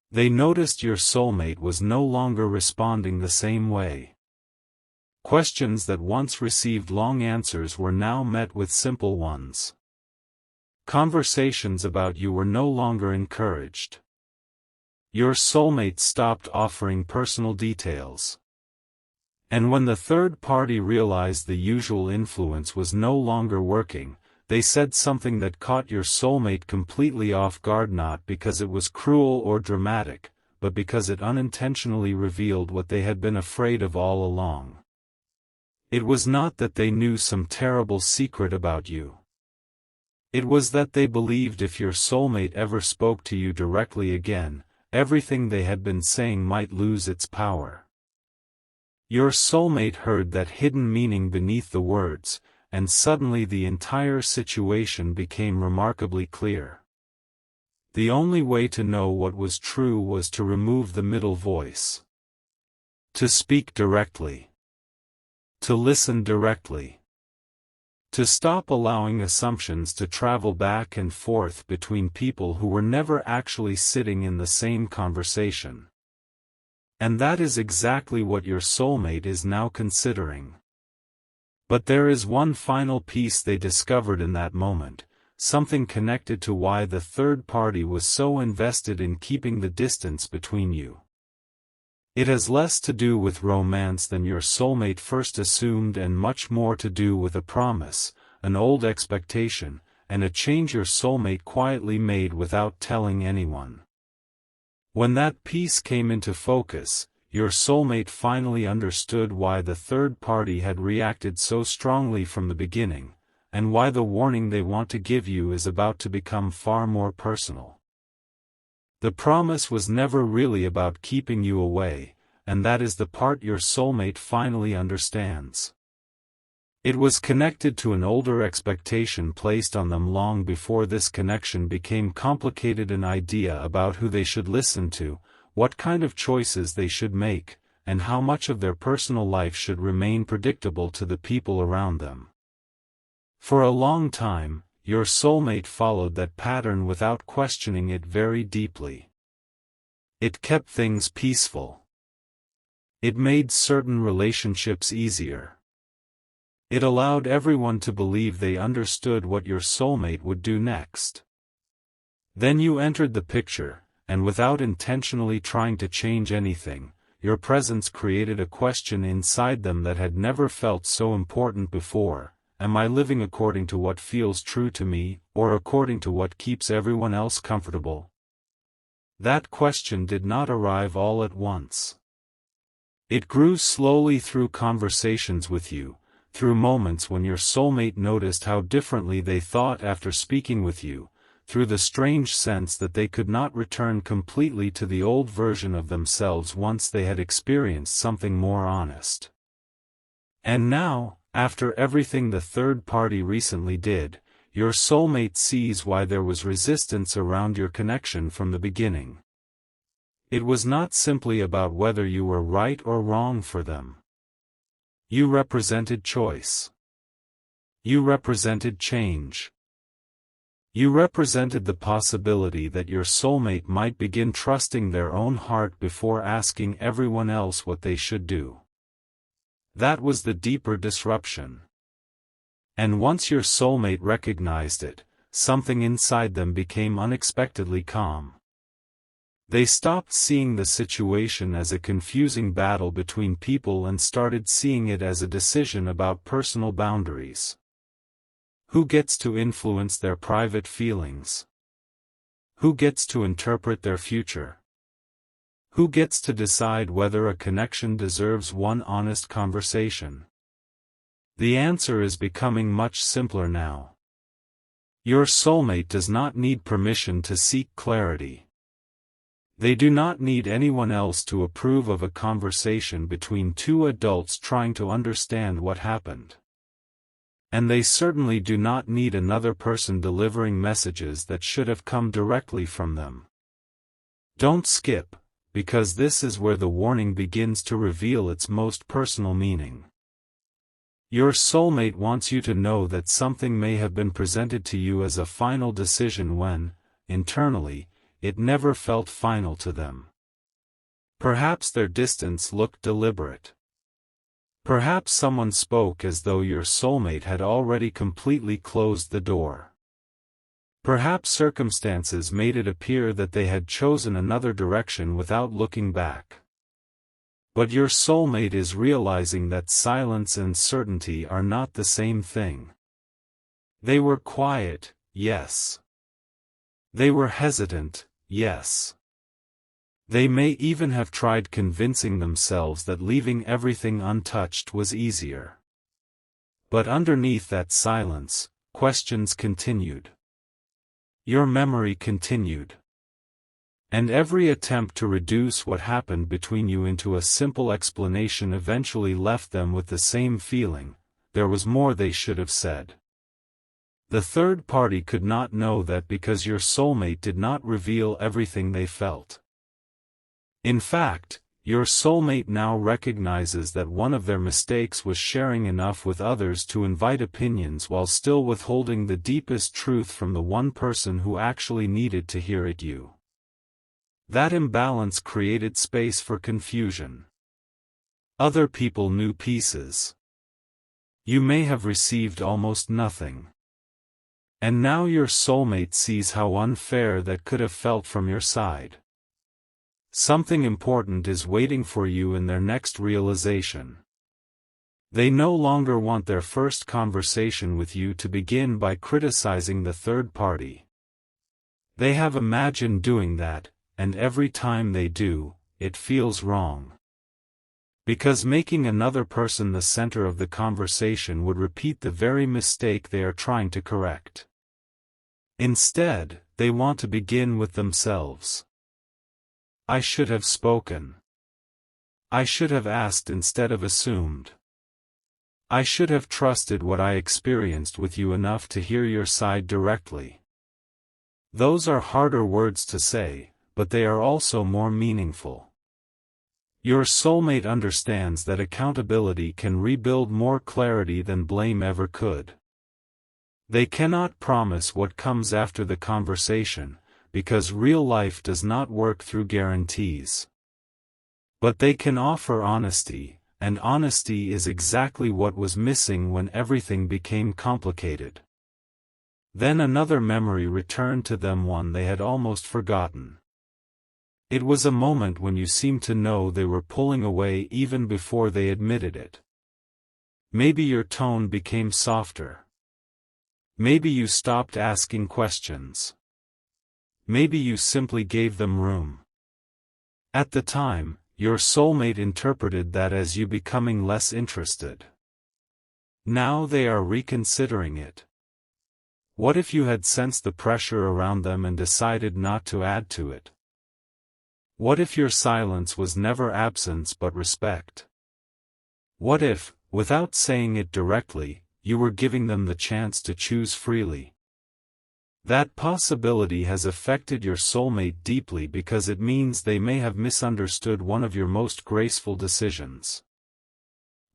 They noticed your soulmate was no longer responding the same way. Questions that once received long answers were now met with simple ones. Conversations about you were no longer encouraged. Your soulmate stopped offering personal details. And when the third party realized the usual influence was no longer working, they said something that caught your soulmate completely off guard, not because it was cruel or dramatic, but because it unintentionally revealed what they had been afraid of all along. It was not that they knew some terrible secret about you. It was that they believed if your soulmate ever spoke to you directly again, everything they had been saying might lose its power. Your soulmate heard that hidden meaning beneath the words, and suddenly the entire situation became remarkably clear. The only way to know what was true was to remove the middle voice. To speak directly. To listen directly. To stop allowing assumptions to travel back and forth between people who were never actually sitting in the same conversation. And that is exactly what your soulmate is now considering. But there is one final piece they discovered in that moment, something connected to why the third party was so invested in keeping the distance between you. It has less to do with romance than your soulmate first assumed, and much more to do with a promise, an old expectation, and a change your soulmate quietly made without telling anyone. When that piece came into focus, your soulmate finally understood why the third party had reacted so strongly from the beginning, and why the warning they want to give you is about to become far more personal. The promise was never really about keeping you away, and that is the part your soulmate finally understands. It was connected to an older expectation placed on them long before this connection became complicated, an idea about who they should listen to, what kind of choices they should make, and how much of their personal life should remain predictable to the people around them. For a long time, your soulmate followed that pattern without questioning it very deeply. It kept things peaceful. It made certain relationships easier. It allowed everyone to believe they understood what your soulmate would do next. Then you entered the picture, and without intentionally trying to change anything, your presence created a question inside them that had never felt so important before. Am I living according to what feels true to me, or according to what keeps everyone else comfortable? That question did not arrive all at once. It grew slowly through conversations with you, through moments when your soulmate noticed how differently they thought after speaking with you, through the strange sense that they could not return completely to the old version of themselves once they had experienced something more honest. And now, after everything the third party recently did, your soulmate sees why there was resistance around your connection from the beginning. It was not simply about whether you were right or wrong for them. You represented choice. You represented change. You represented the possibility that your soulmate might begin trusting their own heart before asking everyone else what they should do. That was the deeper disruption. And once your soulmate recognized it, something inside them became unexpectedly calm. They stopped seeing the situation as a confusing battle between people and started seeing it as a decision about personal boundaries. Who gets to influence their private feelings? Who gets to interpret their future? Who gets to decide whether a connection deserves one honest conversation? The answer is becoming much simpler now. Your soulmate does not need permission to seek clarity. They do not need anyone else to approve of a conversation between two adults trying to understand what happened. And they certainly do not need another person delivering messages that should have come directly from them. Don't skip, because this is where the warning begins to reveal its most personal meaning. Your soulmate wants you to know that something may have been presented to you as a final decision when, internally, it never felt final to them. Perhaps their distance looked deliberate. Perhaps someone spoke as though your soulmate had already completely closed the door. Perhaps circumstances made it appear that they had chosen another direction without looking back. But your soulmate is realizing that silence and certainty are not the same thing. They were quiet, yes. They were hesitant, yes. They may even have tried convincing themselves that leaving everything untouched was easier. But underneath that silence, questions continued. Your memory continued. And every attempt to reduce what happened between you into a simple explanation eventually left them with the same feeling: there was more they should have said. The third party could not know that because your soulmate did not reveal everything they felt. In fact, your soulmate now recognizes that one of their mistakes was sharing enough with others to invite opinions while still withholding the deepest truth from the one person who actually needed to hear it: you. That imbalance created space for confusion. Other people knew pieces. You may have received almost nothing. And now your soulmate sees how unfair that could have felt from your side. Something important is waiting for you in their next realization. They no longer want their first conversation with you to begin by criticizing the third party. They have imagined doing that, and every time they do, it feels wrong. Because making another person the center of the conversation would repeat the very mistake they are trying to correct. Instead, they want to begin with themselves. I should have spoken. I should have asked instead of assumed. I should have trusted what I experienced with you enough to hear your side directly. Those are harder words to say, but they are also more meaningful. Your soulmate understands that accountability can rebuild more clarity than blame ever could. They cannot promise what comes after the conversation, because real life does not work through guarantees. But they can offer honesty, and honesty is exactly what was missing when everything became complicated. Then another memory returned to them, one they had almost forgotten. It was a moment when you seemed to know they were pulling away even before they admitted it. Maybe your tone became softer. Maybe you stopped asking questions. Maybe you simply gave them room. At the time, your soulmate interpreted that as you becoming less interested. Now they are reconsidering it. What if you had sensed the pressure around them and decided not to add to it? What if your silence was never absence but respect? What if, without saying it directly, you were giving them the chance to choose freely? That possibility has affected your soulmate deeply because it means they may have misunderstood one of your most graceful decisions.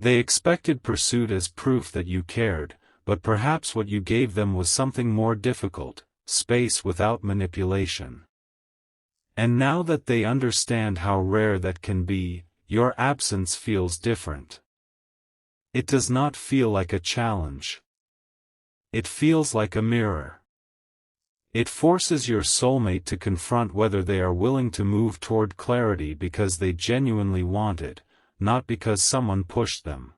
They expected pursuit as proof that you cared, but perhaps what you gave them was something more difficult: space without manipulation. And now that they understand how rare that can be, your absence feels different. It does not feel like a challenge. It feels like a mirror. It forces your soulmate to confront whether they are willing to move toward clarity because they genuinely want it, not because someone pushed them.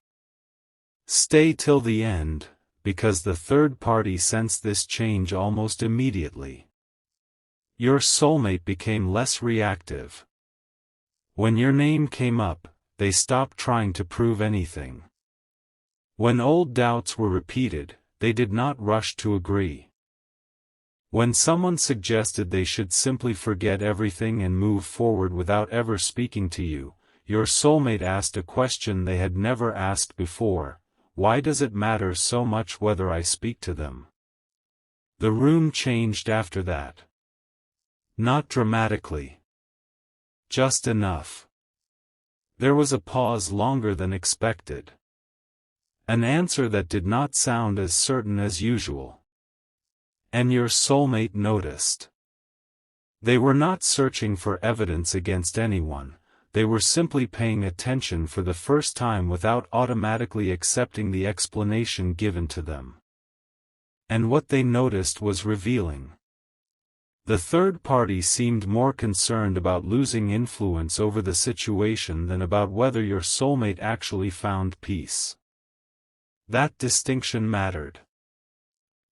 Stay till the end, because the third party sensed this change almost immediately. Your soulmate became less reactive. When your name came up, they stopped trying to prove anything. When old doubts were repeated, they did not rush to agree. When someone suggested they should simply forget everything and move forward without ever speaking to you, your soulmate asked a question they had never asked before: why does it matter so much whether I speak to them? The room changed after that. Not dramatically. Just enough. There was a pause longer than expected. An answer that did not sound as certain as usual. And your soulmate noticed. They were not searching for evidence against anyone, they were simply paying attention for the first time without automatically accepting the explanation given to them. And what they noticed was revealing. The third party seemed more concerned about losing influence over the situation than about whether your soulmate actually found peace. That distinction mattered.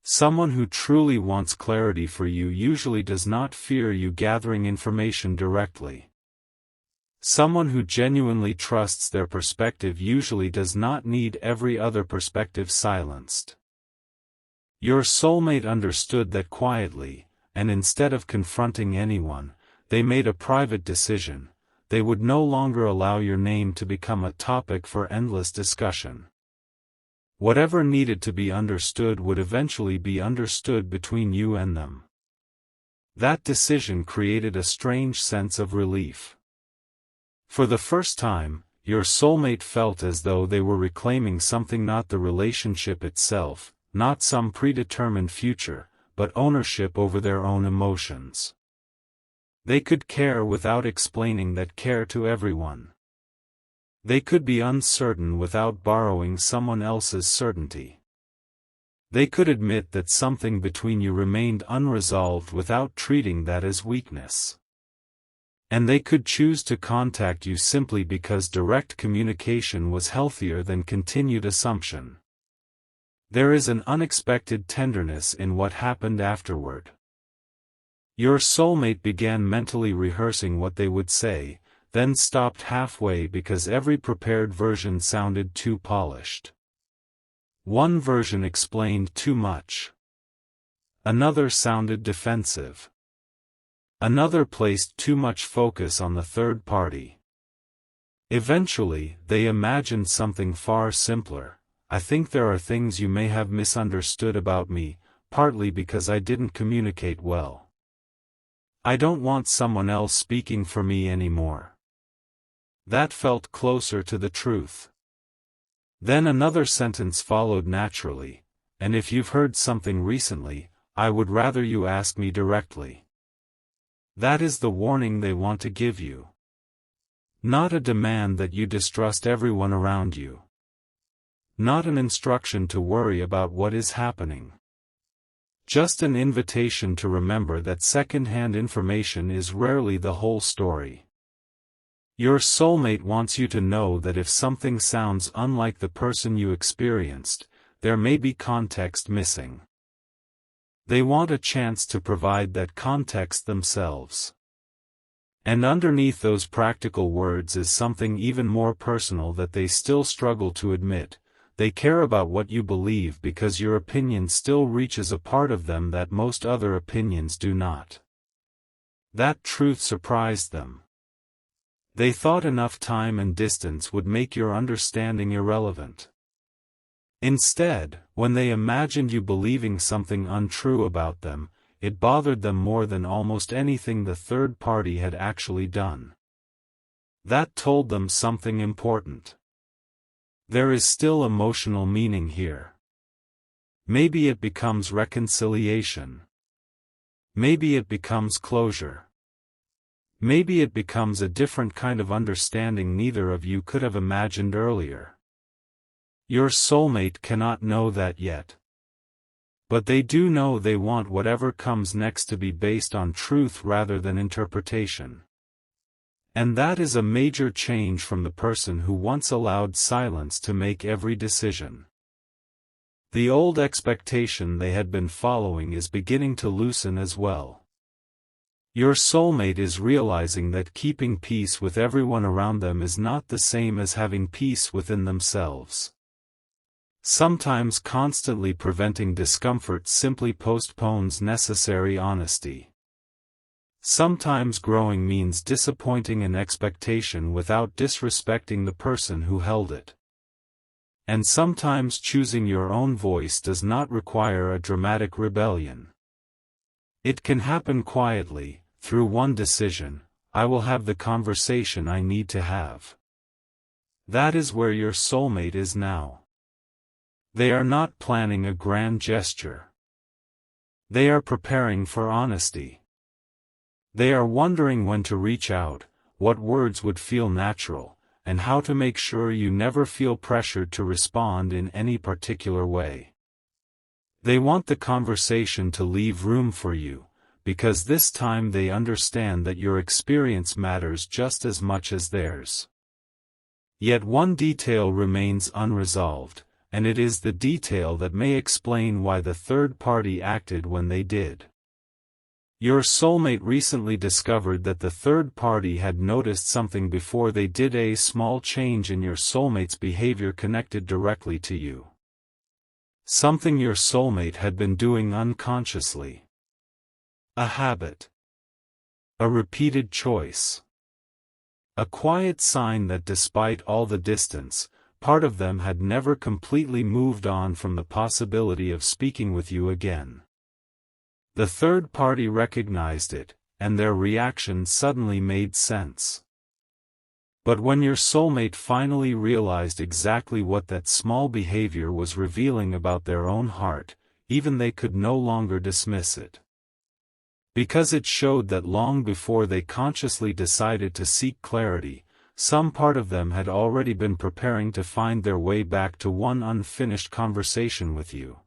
Someone who truly wants clarity for you usually does not fear you gathering information directly. Someone who genuinely trusts their perspective usually does not need every other perspective silenced. Your soulmate understood that quietly, and instead of confronting anyone, they made a private decision: they would no longer allow your name to become a topic for endless discussion. Whatever needed to be understood would eventually be understood between you and them. That decision created a strange sense of relief. For the first time, your soulmate felt as though they were reclaiming something: not the relationship itself, not some predetermined future, but ownership over their own emotions. They could care without explaining that care to everyone. They could be uncertain without borrowing someone else's certainty. They could admit that something between you remained unresolved without treating that as weakness. And they could choose to contact you simply because direct communication was healthier than continued assumption. There is an unexpected tenderness in what happened afterward. Your soulmate began mentally rehearsing what they would say, then stopped halfway because every prepared version sounded too polished. One version explained too much. Another sounded defensive. Another placed too much focus on the third party. Eventually, they imagined something far simpler: I think there are things you may have misunderstood about me, partly because I didn't communicate well. I don't want someone else speaking for me anymore. That felt closer to the truth. Then another sentence followed naturally: and if you've heard something recently, I would rather you ask me directly. That is the warning they want to give you. Not a demand that you distrust everyone around you. Not an instruction to worry about what is happening. Just an invitation to remember that second-hand information is rarely the whole story. Your soulmate wants you to know that if something sounds unlike the person you experienced, there may be context missing. They want a chance to provide that context themselves. And underneath those practical words is something even more personal that they still struggle to admit: they care about what you believe because your opinion still reaches a part of them that most other opinions do not. That truth surprised them. They thought enough time and distance would make your understanding irrelevant. Instead, when they imagined you believing something untrue about them, it bothered them more than almost anything the third party had actually done. That told them something important. There is still emotional meaning here. Maybe it becomes reconciliation. Maybe it becomes closure. Maybe it becomes a different kind of understanding neither of you could have imagined earlier. Your soulmate cannot know that yet. But they do know they want whatever comes next to be based on truth rather than interpretation. And that is a major change from the person who once allowed silence to make every decision. The old expectation they had been following is beginning to loosen as well. Your soulmate is realizing that keeping peace with everyone around them is not the same as having peace within themselves. Sometimes constantly preventing discomfort simply postpones necessary honesty. Sometimes growing means disappointing an expectation without disrespecting the person who held it. And sometimes choosing your own voice does not require a dramatic rebellion. It can happen quietly, through one decision: I will have the conversation I need to have. That is where your soulmate is now. They are not planning a grand gesture. They are preparing for honesty. They are wondering when to reach out, what words would feel natural, and how to make sure you never feel pressured to respond in any particular way. They want the conversation to leave room for you, because this time they understand that your experience matters just as much as theirs. Yet one detail remains unresolved, and it is the detail that may explain why the third party acted when they did. Your soulmate recently discovered that the third party had noticed something before they did, a small change in your soulmate's behavior connected directly to you. Something your soulmate had been doing unconsciously. A habit. A repeated choice. A quiet sign that despite all the distance, part of them had never completely moved on from the possibility of speaking with you again. The third party recognized it, and their reaction suddenly made sense. But when your soulmate finally realized exactly what that small behavior was revealing about their own heart, even they could no longer dismiss it. Because it showed that long before they consciously decided to seek clarity, some part of them had already been preparing to find their way back to one unfinished conversation with you.